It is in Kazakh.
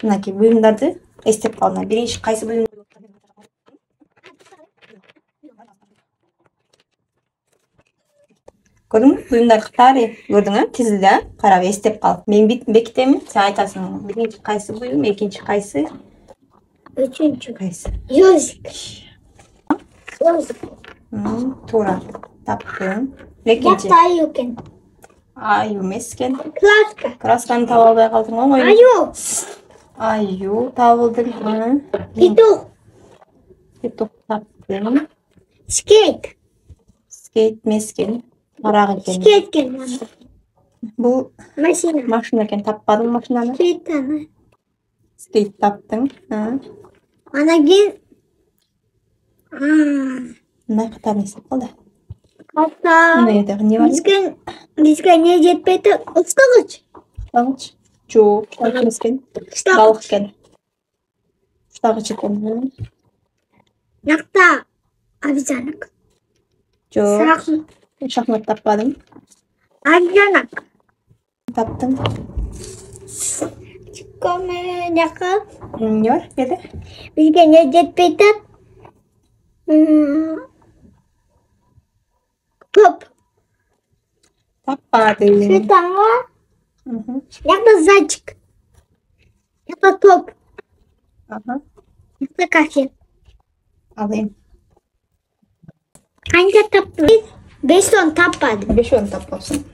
Mınaki bölümdарды эстеп калдым. Биринчи кайсы бөлүм? Көрдүңбү? Бөлүмдөрдү катары көрдүңбү? Тизилди, карап эстеп кал. Мен бекитемин, сен айтасың. Биринчи кайсы бөлүм, экинчи кайсы? Üçüncü. Кайсы? Yüzük. Yüzük. Туура. Таптым. Экинчи. Yapta ayuken. Аю эмес экен. Klaska. Красканы таба албай калдың го. Ayu. Аю табылдың. Pituk. Петух таптым. Skate. Скейт эмес экен. Арак экен. Skate gelmedi. Бул Машина. машина экен. Таппадың машинаны. Bir tane. Скейт таптың. Ana gel. Мындай катарын эстеп кал да. Hatta. Мына жерде эмне бар? Bizga ne жетпейді? Ұстағыч. Уштагыч. Жок, уштагыч эмес экен. Балык экен. Уштагыч экен. Yakta. Avizanak. Жок. Шахмат таппадым. Avizanak. Таптым. Çıkome yakı. Эмне бар жерде? Bizga ne жетпейді? Top. Таппадым. Şu tane. Yakta zaycık. Yakta top. Yakta kaşık. Alayım. Hangi taptı? 5 ton tapmadı. 5 onu tapapsın.